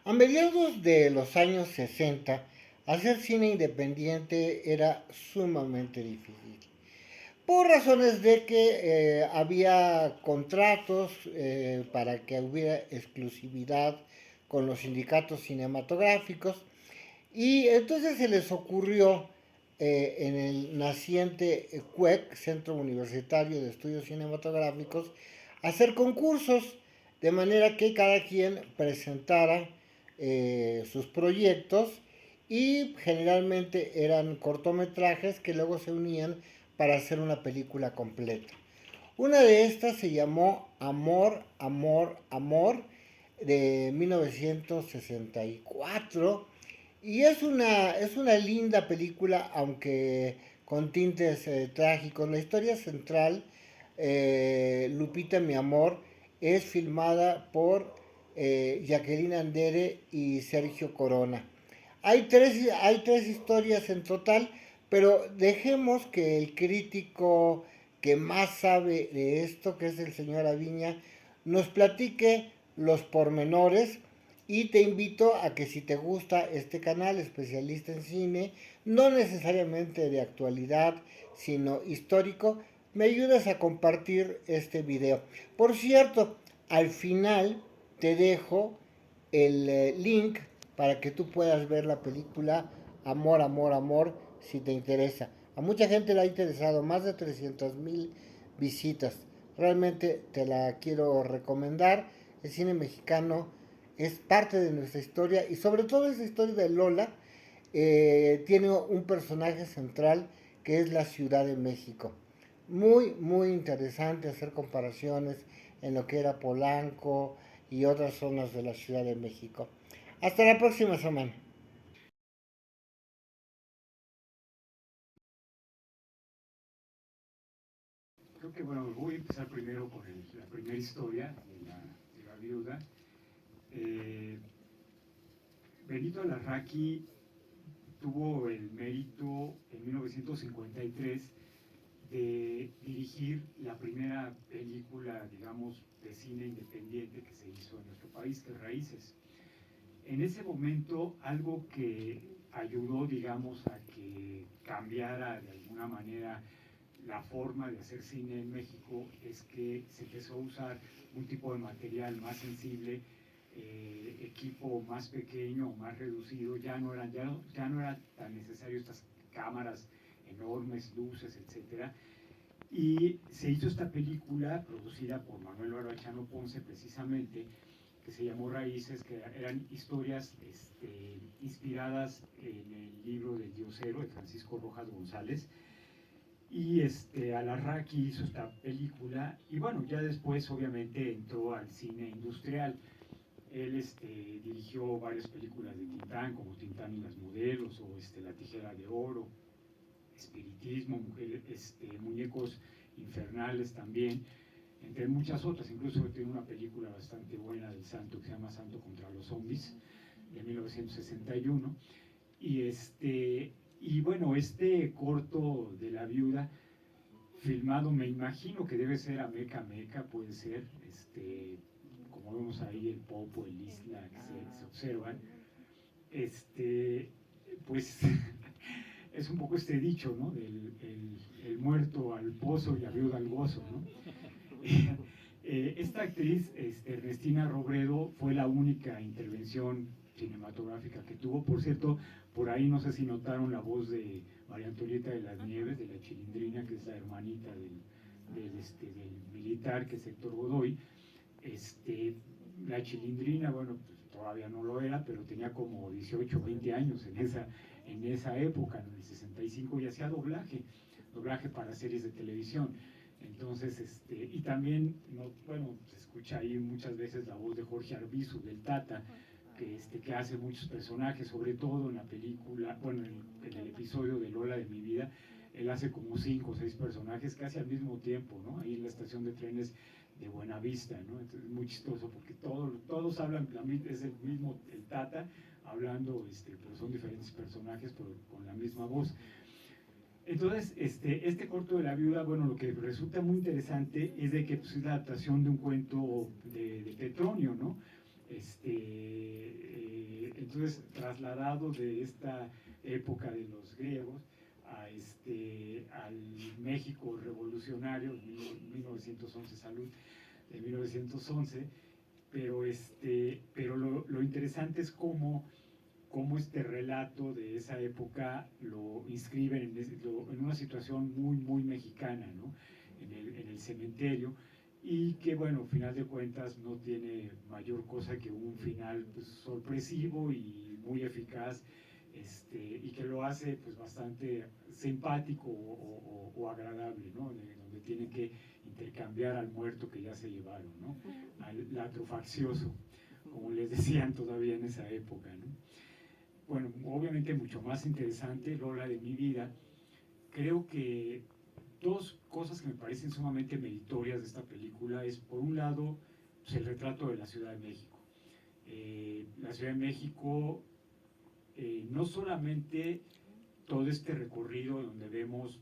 A mediados de los años 60, hacer cine independiente era sumamente difícil. Por razones de que había contratos para que hubiera exclusividad con los sindicatos cinematográficos y entonces se les ocurrió en el naciente CUEC, Centro Universitario de Estudios Cinematográficos, hacer concursos de manera que cada quien presentara sus proyectos y generalmente eran cortometrajes que luego se unían para hacer una película completa. Una de estas se llamó Amor, Amor, Amor de 1964 y es una linda película, aunque con tintes trágicos. La historia central, Lupita, mi amor, es filmada por Jacqueline Andere y Sergio Corona. Hay tres historias en total, pero dejemos que el crítico que más sabe de esto, que es el señor Aviña, nos platique los pormenores y te invito a que si te gusta este canal especialista en cine, no necesariamente de actualidad, sino histórico, me ayudas a compartir este video. Por cierto, al final te dejo el link para que tú puedas ver la película Amor, Amor, Amor, si te interesa. A mucha gente le ha interesado, más de 300,000 visitas. Realmente te la quiero recomendar. El cine mexicano es parte de nuestra historia y sobre todo esa historia de Lola tiene un personaje central que es la Ciudad de México. Muy, muy interesante hacer comparaciones en lo que era Polanco y otras zonas de la Ciudad de México. Hasta la próxima semana. Creo que bueno, voy a empezar primero con la primera historia de la viuda. Eh, Benito Alarraqui tuvo el mérito en 1953 de dirigir la primera película, digamos, de cine independiente que se hizo en nuestro país, que es Raíces. En ese momento, algo que ayudó, digamos, a que cambiara de alguna manera la forma de hacer cine en México es que se empezó a usar un tipo de material más sensible, equipo más pequeño, más reducido, ya no era tan necesario estas cámaras enormes, luces, etcétera. Y se hizo esta película producida por Manuel Barbachano Ponce precisamente, que se llamó Raíces, que eran historias inspiradas en el libro del Diosero de Francisco Rojas González, y Alarraqui hizo esta película y bueno, ya después obviamente entró al cine industrial. Él dirigió varias películas de Tintán, como Tintán y las modelos, o La tijera de oro, Espiritismo, Muñecos infernales también, entre muchas otras. Incluso tiene una película bastante buena del santo que se llama Santo contra los zombies, de 1961. Y bueno, este corto de la viuda filmado, me imagino que debe ser a Meca Meca, puede ser, como vemos ahí el Popo, el Isla, que se observan, este, pues es un poco este dicho, ¿no? El muerto al pozo y la viuda al gozo, ¿no? Esta actriz, Ernestina Robredo, fue la única intervención cinematográfica que tuvo. Por cierto, por ahí no sé si notaron la voz de María Antonieta de las Nieves, de la Chilindrina, que es la hermanita del militar, que es Héctor Godoy. Este, la Chilindrina, bueno, pues todavía no lo era, pero tenía como 18 o 20 años en esa época, en el 65, y hacía doblaje para series de televisión. Entonces, y también, no, bueno, se escucha ahí muchas veces la voz de Jorge Arbizu, del Tata, que hace muchos personajes, sobre todo en la película, bueno, en el episodio de Lola de mi vida, él hace como 5 o 6 personajes casi al mismo tiempo, ¿no? Ahí en la estación de trenes de Buenavista, ¿no? Entonces, es muy chistoso porque todos hablan, es el mismo, el Tata, hablando, pero son diferentes personajes, pero con la misma voz. Entonces, este corto de la viuda, bueno, lo que resulta muy interesante es de que pues, es la adaptación de un cuento de Petronio, ¿no? Entonces, trasladado de esta época de los griegos al México revolucionario, 1911, salud, de 1911, pero lo interesante es cómo este relato de esa época lo inscriben en una situación muy, muy mexicana, ¿no? En el cementerio, y que, bueno, al final de cuentas no tiene mayor cosa que un final pues, sorpresivo y muy eficaz, y que lo hace pues bastante simpático o agradable, ¿no? Donde tienen que intercambiar al muerto que ya se llevaron, ¿no? Al latrofaccioso, como les decían todavía en esa época, ¿no? Bueno, obviamente mucho más interesante, Lola de mi vida. Creo que dos cosas que me parecen sumamente meritorias de esta película es, por un lado, pues, el retrato de la Ciudad de México. La Ciudad de México, no solamente todo este recorrido donde vemos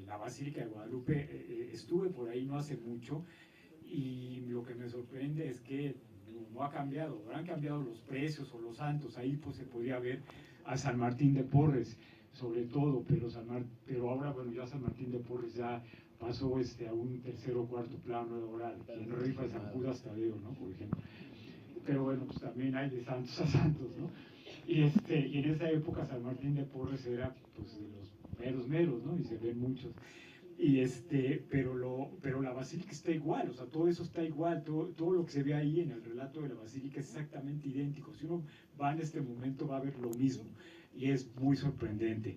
la Basílica de Guadalupe, estuve por ahí no hace mucho, y lo que me sorprende es que no ha cambiado, habrán cambiado los precios o los santos, ahí pues se podía ver a San Martín de Porres, sobre todo, pero ahora, bueno, ya San Martín de Porres ya pasó a un tercer o cuarto plano, ahora quien rifa es San Judas Tadeo, ¿no? Por ejemplo. Pero bueno, pues también hay de santos a santos, ¿no? Y en esa época San Martín de Porres era pues de los meros meros, ¿no? Y se ven muchos. Pero la basílica está igual, o sea, todo eso está igual, todo lo que se ve ahí en el relato de la basílica es exactamente idéntico. Si uno va en este momento va a ver lo mismo y es muy sorprendente.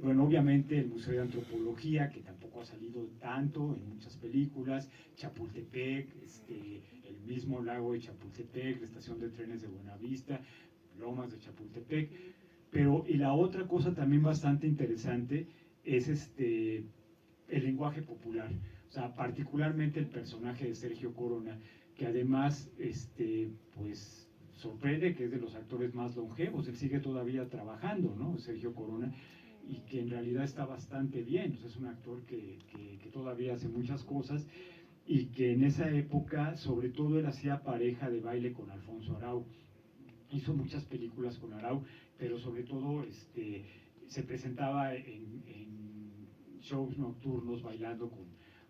Bueno, obviamente el Museo de Antropología, que tampoco ha salido tanto en muchas películas, Chapultepec, el mismo lago de Chapultepec, la estación de trenes de Buenavista, Lomas de Chapultepec, y la otra cosa también bastante interesante es el lenguaje popular, o sea, particularmente el personaje de Sergio Corona, que además, pues, sorprende que es de los actores más longevos, él sigue todavía trabajando, ¿no? Sergio Corona, y que en realidad está bastante bien, o sea, es un actor que todavía hace muchas cosas, y que en esa época, sobre todo, él hacía pareja de baile con Alfonso Arau, hizo muchas películas con Arau, pero sobre todo se presentaba en shows nocturnos bailando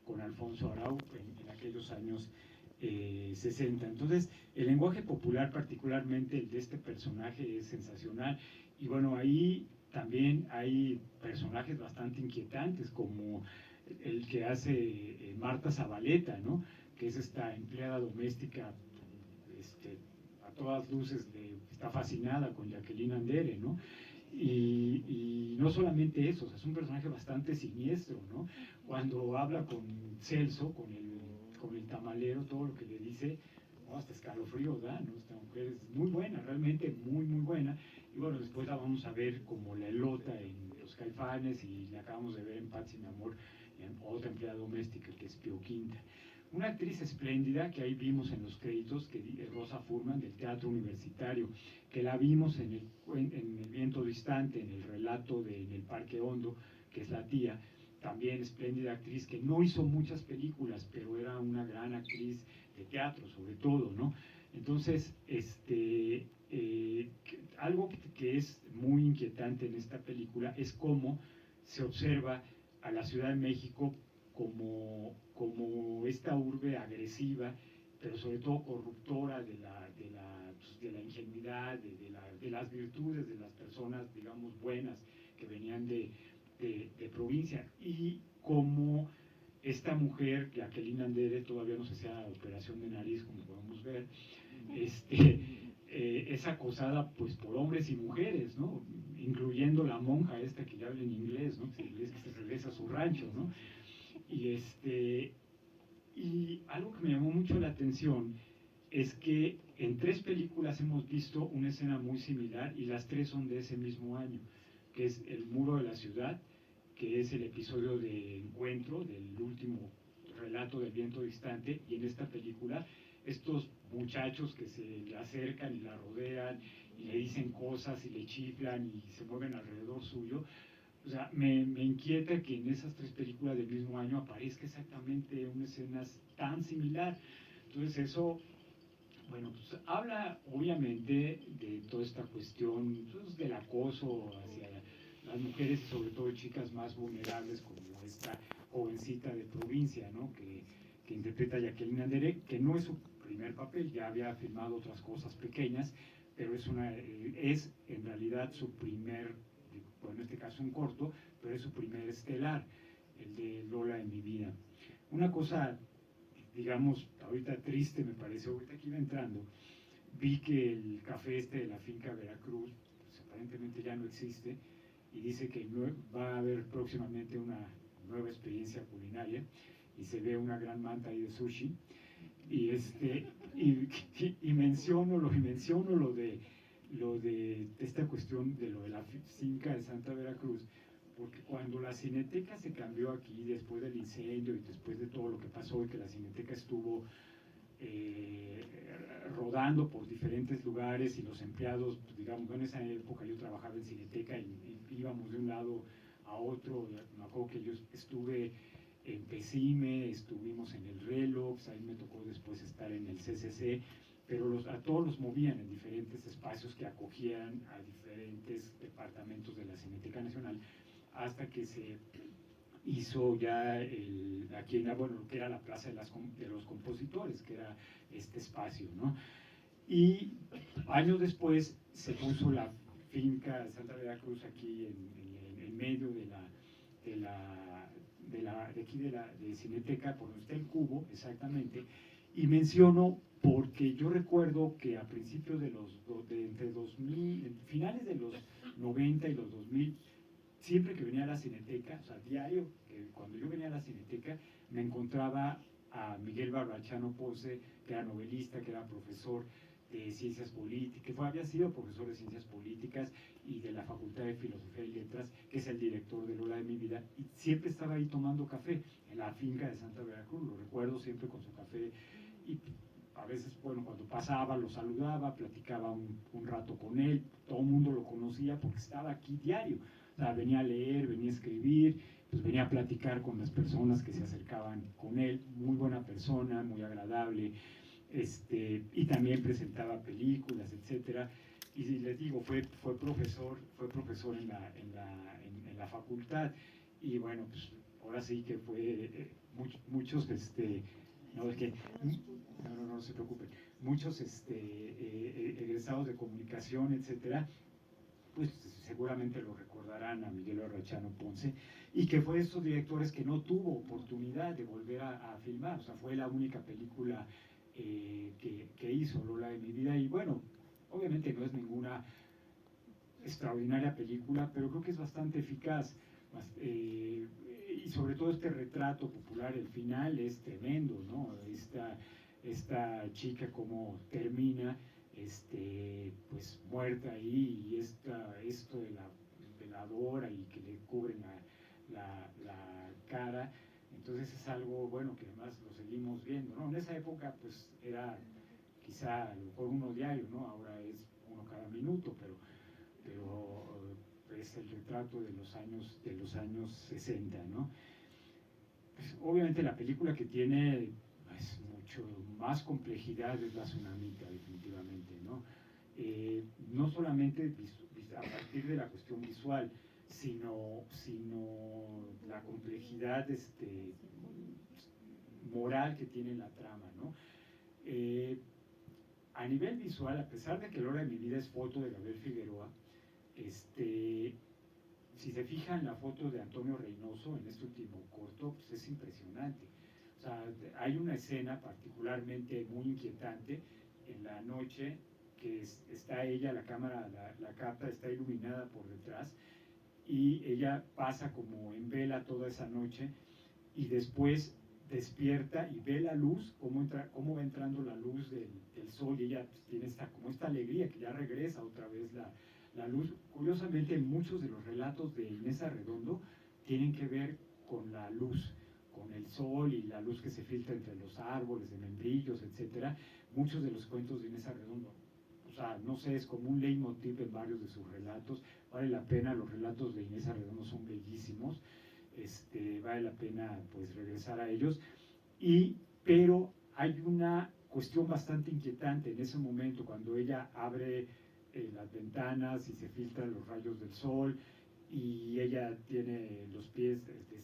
con Alfonso Arau en aquellos años 60. Entonces, el lenguaje popular, particularmente el de este personaje, es sensacional. Y bueno, ahí también hay personajes bastante inquietantes, como el que hace Marta Zabaleta, ¿no? Que es esta empleada doméstica, a todas luces está fascinada con Jacqueline Andere, ¿no? Y no solamente eso, o sea, es un personaje bastante siniestro, ¿no? Cuando habla con Celso, con el tamalero, todo lo que le dice, oh, hasta escalofrío da, ¿no? Esta mujer es muy buena, realmente muy, muy buena. Y bueno, después la vamos a ver como la Elota en Los Caifanes, y la acabamos de ver en Paz y mi amor, en otra empleada doméstica que es Pio Quinta. Una actriz espléndida que ahí vimos en los créditos, que es Rosa Furman, del Teatro Universitario, que la vimos en el Viento Distante, en el relato En el Parque Hondo, que es la tía, también espléndida actriz, que no hizo muchas películas, pero era una gran actriz de teatro, sobre todo, ¿no? Entonces, algo que es muy inquietante en esta película es cómo se observa a la Ciudad de México como esta urbe agresiva, pero sobre todo corruptora de la ingenuidad, de las virtudes de las personas, digamos, buenas, que venían de provincia, y como esta mujer, Jacqueline Andere, todavía no se hacía operación de nariz, como podemos ver, es acosada pues por hombres y mujeres, ¿no? Incluyendo la monja esta que ya habla en inglés, ¿no? Que se regresa a su rancho, ¿no? Y algo que me llamó mucho la atención es que en 3 películas hemos visto una escena muy similar, y las 3 son de ese mismo año, que es El Muro de la Ciudad, que es el episodio de encuentro del último relato del Viento Distante, y en esta película estos muchachos que se le acercan y la rodean y le dicen cosas y le chiflan y se mueven alrededor suyo. O sea, me inquieta que en esas 3 películas del mismo año aparezca exactamente una escena tan similar. Entonces eso, Bueno, pues habla obviamente de toda esta cuestión pues, del acoso hacia las mujeres y sobre todo chicas más vulnerables como esta jovencita de provincia, ¿no? Que interpreta a Jacqueline Andere, que no es su primer papel, ya había filmado otras cosas pequeñas, pero es en realidad su primer, bueno, en este caso un corto, pero es su primer estelar, el de Lola en mi vida. Una cosa, digamos, ahorita triste me parece, ahorita que iba entrando, vi que el café este de la finca Veracruz, pues aparentemente ya no existe, y dice que va a haber próximamente una nueva experiencia culinaria, y se ve una gran manta ahí de sushi, y, y menciono lo de esta cuestión de lo de la finca de Santa Veracruz, porque cuando la Cineteca se cambió aquí después del incendio y después de todo lo que pasó y que la Cineteca estuvo eh, rodando por diferentes lugares y los empleados, pues, digamos, en esa época yo trabajaba en Cineteca y íbamos de un lado a otro, me acuerdo que yo estuve en Pesime, estuvimos en el Relox, ahí me tocó después estar en el CCC, pero a todos los movían en diferentes espacios que acogían a diferentes departamentos de la Cineteca Nacional, hasta que se hizo ya aquí en bueno, lo que era la Plaza de los Compositores, que era este espacio, ¿no? Y años después se puso la finca de Santa Veracruz aquí en medio de aquí de Cineteca, por donde está el cubo, exactamente, y menciono porque yo recuerdo que a principios entre 2000, finales de los 90 y los 2000, siempre que venía a la Cineteca, o sea, diario, cuando yo venía a la Cineteca, me encontraba a Miguel Barbachano Ponce, que era novelista, que era profesor de Ciencias Políticas, que había sido profesor de Ciencias Políticas y de la Facultad de Filosofía y Letras, que es el director de Lola de mi vida, y siempre estaba ahí tomando café en la finca de Santa Veracruz, lo recuerdo siempre con su café, y a veces, bueno, cuando pasaba lo saludaba, platicaba un rato con él, todo el mundo lo conocía porque estaba aquí diario, o sea, venía a leer, venía a escribir, pues venía a platicar con las personas que se acercaban con él, muy buena persona, muy agradable, y también presentaba películas, etcétera. Y les digo, fue profesor en la facultad, y bueno, pues ahora sí que fue muchos, no, es que, no se preocupen, muchos egresados de comunicación, etcétera, pues seguramente lo recordarán a Miguel Arrachano Ponce, y que fue de esos directores que no tuvo oportunidad de volver a filmar, o sea, fue la única película que hizo, Lola de mi vida, y bueno, obviamente no es ninguna extraordinaria película, pero creo que es bastante eficaz, y sobre todo este retrato popular, el final es tremendo, ¿no? Esta chica como termina, pues muerta ahí, y esto de la veladora y que le cubren la cara, entonces es algo, bueno, que además lo seguimos viendo, ¿no? En esa época pues era quizá a lo mejor uno diario, ¿no? Ahora es uno cada minuto, pero es el retrato de los años 60, ¿no? Pues, obviamente la película que tiene pues, mucho más complejidad es La Tsunamita, definitivamente, ¿no? No solamente a partir de la cuestión visual, sino la complejidad moral que tiene la trama, ¿no? A nivel visual, a pesar de que Lola de mi vida es foto de Gabriel Figueroa, si se fijan en la foto de Antonio Reynoso en este último corto, pues es impresionante. O sea, hay una escena particularmente muy inquietante en la noche que está ella, la cámara, la capa está iluminada por detrás y ella pasa como en vela toda esa noche y después despierta y ve la luz, cómo va entrando la luz del sol y ella pues, tiene como esta alegría que ya regresa otra vez la luz. Curiosamente, muchos de los relatos de Inés Arredondo tienen que ver con la luz, con el sol y la luz que se filtra entre los árboles, de membrillos, etcétera. Muchos de los cuentos de Inés Arredondo, o sea, no sé, es como un leitmotiv en varios de sus relatos. Vale la pena, los relatos de Inés Arredondo son bellísimos. Vale la pena pues regresar a ellos, pero hay una cuestión bastante inquietante en ese momento, cuando ella abre las ventanas y se filtran los rayos del sol, y ella tiene los pies,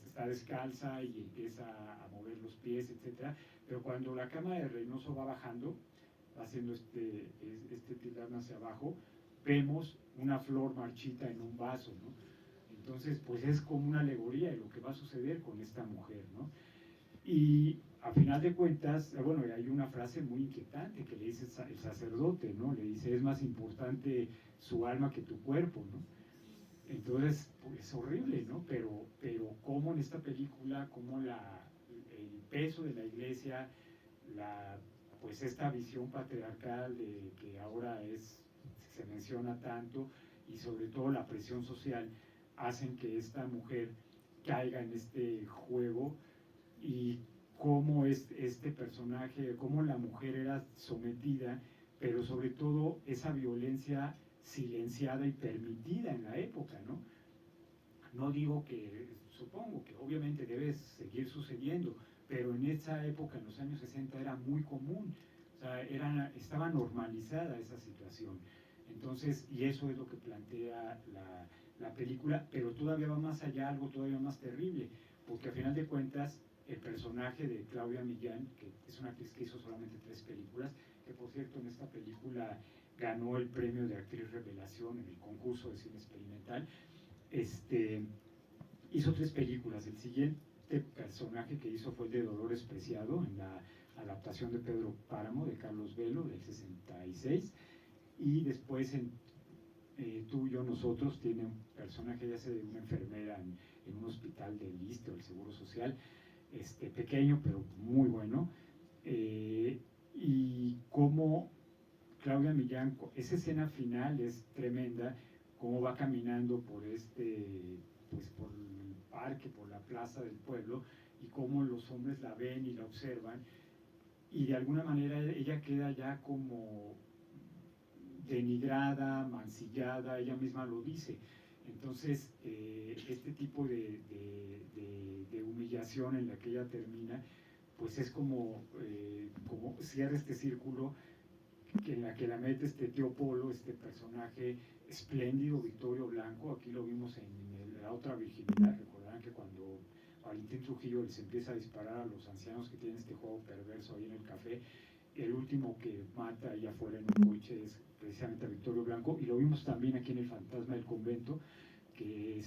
está descalza y empieza a mover los pies, etcétera. Pero cuando la cama de Reynoso va bajando, haciendo este tirón hacia abajo, vemos una flor marchita en un vaso, ¿no? Entonces, pues es como una alegoría de lo que va a suceder con esta mujer, ¿no? Y a final de cuentas, bueno, hay una frase muy inquietante que le dice el sacerdote, ¿no? Le dice, es más importante su alma que tu cuerpo, ¿no? Entonces, pues es horrible, ¿no? Pero cómo en esta película, cómo el peso de la iglesia, la, pues esta visión patriarcal de que ahora se menciona tanto, y sobre todo la presión social, hacen que esta mujer caiga en este juego, y cómo este personaje, cómo la mujer era sometida, pero sobre todo esa violencia silenciada y permitida en la época, ¿no? No digo que, supongo que obviamente debe seguir sucediendo, pero en esa época, en los años 60, era muy común, o sea, estaba normalizada esa situación. Entonces, y eso es lo que plantea la película, pero todavía va más allá, algo todavía más terrible, porque a final de cuentas, el personaje de Claudia Millán, que es una actriz que hizo solamente 3 películas, que por cierto en esta película ganó el premio de actriz revelación en el concurso de cine experimental, hizo 3 películas. El siguiente personaje que hizo fue el de Dolores Preciado, en la adaptación de Pedro Páramo, de Carlos Velo, del 66, y después en Tú, Yo, Nosotros, tiene un personaje, ya sea de una enfermera en un hospital del ISSSTE o el Seguro Social, pequeño pero muy bueno, y cómo Claudia Millán, esa escena final es tremenda, cómo va caminando pues por el parque, por la plaza del pueblo, y cómo los hombres la ven y la observan, y de alguna manera ella queda ya como denigrada, mancillada, ella misma lo dice. Entonces, este tipo de humillación en la que ella termina, pues es como cierra este círculo en la que la mete este tío Polo, este personaje espléndido, Victorio Blanco. Aquí lo vimos en la otra virginidad. Recordarán que cuando Valentín Trujillo les empieza a disparar a los ancianos que tienen este juego perverso ahí en el café, el último que mata allá afuera en un coche es precisamente a Victorio Blanco, y lo vimos también aquí en El Fantasma del Convento, que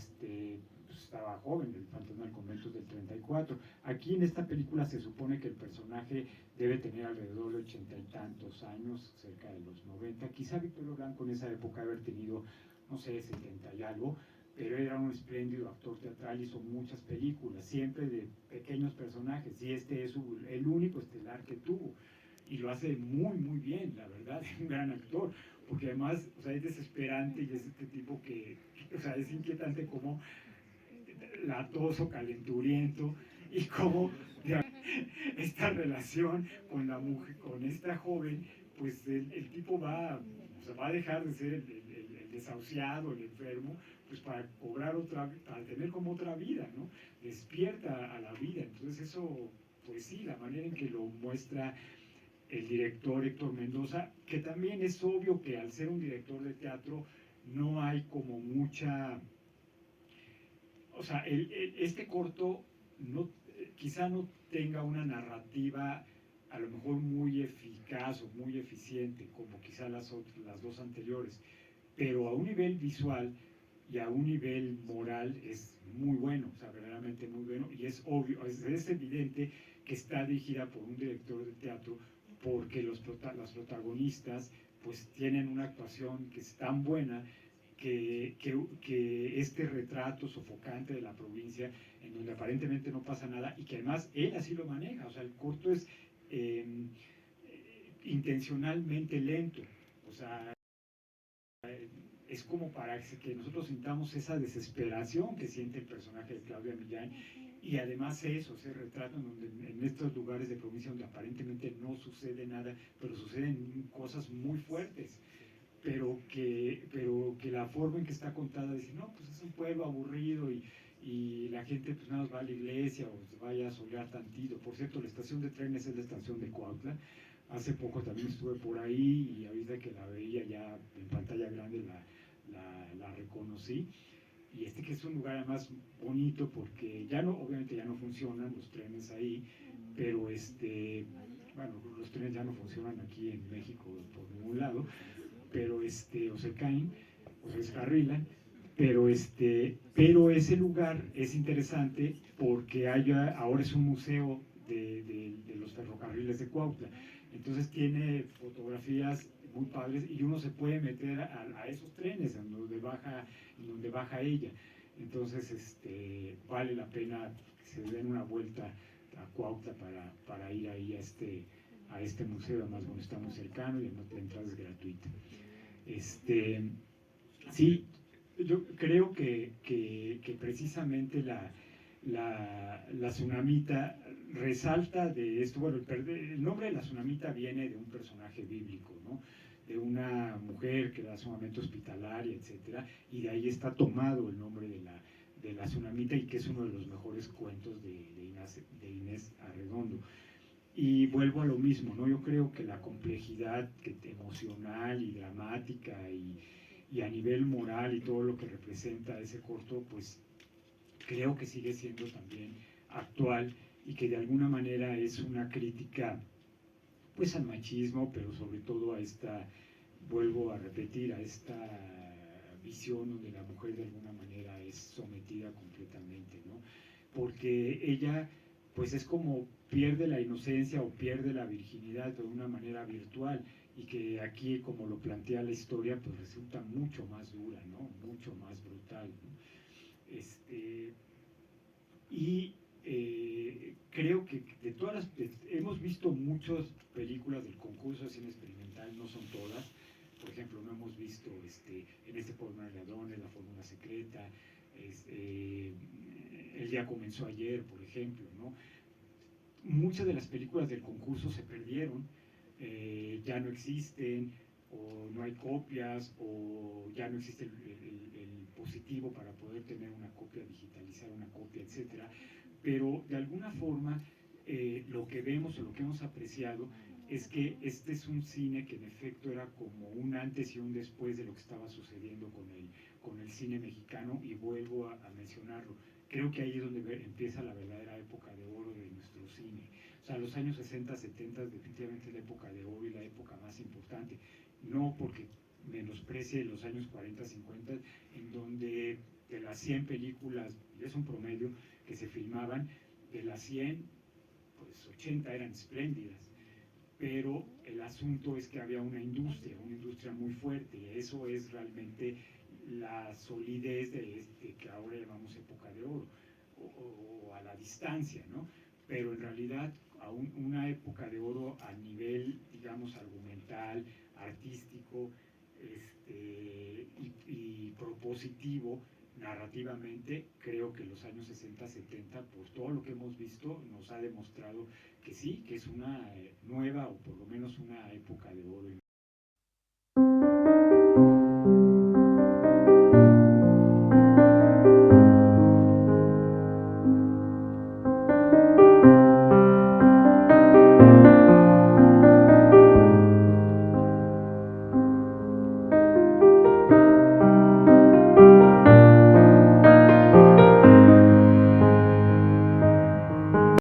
pues estaba joven. El Fantasma del Convento es del 34. Aquí en esta película se supone que el personaje debe tener alrededor de 80 y tantos años, cerca de los 90. Quizá Victorio Blanco en esa época haber tenido, no sé, 70 y algo, pero era un espléndido actor teatral, hizo muchas películas, siempre de pequeños personajes, y este es el único estelar que tuvo, y lo hace muy, muy bien, la verdad, es un gran actor, porque además, o sea, es desesperante, y es este tipo o sea, es inquietante como latoso, calenturiento, y como esta relación con la mujer, con esta joven, pues el tipo o sea, va a dejar de ser el desahuciado, el enfermo, pues para cobrar para tener como otra vida, ¿no? Despierta a la vida. Entonces eso, pues sí, la manera en que lo muestra el director Héctor Mendoza, que también es obvio que al ser un director de teatro no hay como mucha, o sea, este corto no, quizá no tenga una narrativa a lo mejor muy eficaz o muy eficiente como quizá las 2 anteriores, pero a un nivel visual y a un nivel moral es muy bueno, o sea, verdaderamente muy bueno, y es obvio, es evidente que está dirigida por un director de teatro, porque las protagonistas pues tienen una actuación que es tan buena que este retrato sofocante de la provincia, en donde aparentemente no pasa nada, y que además él así lo maneja. O sea, el corto es intencionalmente lento, o sea, es como para que nosotros sintamos esa desesperación que siente el personaje de Claudia Millán, y además eso, ese retrato en donde en estos lugares de provincia donde aparentemente no sucede nada, pero suceden cosas muy fuertes, pero que la forma en que está contada dice, no, pues es un pueblo aburrido, y la gente pues nada más va a la iglesia o se vaya a solear tantito. Por cierto, la estación de trenes es la estación de Cuautla, Hace poco también estuve por ahí y ahorita que la veía ya en pantalla grande la reconocí. Y que es un lugar además bonito porque ya no, obviamente ya no funcionan los trenes ahí, pero bueno, los trenes ya no funcionan aquí en México por ningún lado, pero o se caen o se descarrilan, pero ese lugar es interesante porque ahora es un museo de los ferrocarriles de Cuautla. Entonces tiene fotografías muy padres y uno se puede meter a esos trenes en donde baja ella. Entonces vale la pena que se den una vuelta a Cuautla para ir ahí a este museo, además bueno, está muy cercano y la entrada es gratuita. Sí, yo creo que precisamente la tsunamita resalta de esto. Bueno, el nombre de la tsunamita viene de un personaje bíblico, ¿no? De una mujer que era sumamente hospitalaria, etcétera, y de ahí está tomado el nombre de la tsunamita y que es uno de los mejores cuentos de Inés Arredondo. Y vuelvo a lo mismo, ¿no? Yo creo que la complejidad emocional y dramática y a nivel moral y todo lo que representa ese corto, pues creo que sigue siendo también actual y que de alguna manera es una crítica pues al machismo, pero sobre todo a vuelvo a repetir, a esta visión donde la mujer de alguna manera es sometida completamente, ¿no? Porque ella pues es como pierde la inocencia o pierde la virginidad de una manera virtual y que aquí, como lo plantea la historia, pues resulta mucho más dura, ¿no? Mucho más brutal, ¿no? Y creo que de hemos visto muchas películas del concurso de cine experimental, no son todas. Por ejemplo, no hemos visto en este Poema de Ladrones, La Fórmula Secreta, El Día Comenzó Ayer, por ejemplo, ¿no? Muchas de las películas del concurso se perdieron, ya no existen, o no hay copias, o ya no existe el positivo para poder tener una copia, digitalizar una copia, etcétera. Pero de alguna forma, lo que vemos o lo que hemos apreciado es que este es un cine que en efecto era como un antes y un después de lo que estaba sucediendo con el cine mexicano, y vuelvo a mencionarlo. Creo que ahí es donde empieza la verdadera época de oro de nuestro cine. O sea, los años 60, 70 definitivamente es la época de oro y la época más importante. No porque menosprecie los años 40, 50, en donde de las 100 películas, es un promedio, que se filmaban, de las 100, pues 80 eran espléndidas. Pero el asunto es que había una industria muy fuerte, y eso es realmente la solidez de que ahora llamamos época de oro, o a la distancia, ¿no? Pero en realidad una época de oro a nivel, digamos, argumental, artístico, y propositivo, narrativamente, creo que los años 60, 70, por todo lo que hemos visto, nos ha demostrado que sí, que es una nueva o por lo menos una época de oro en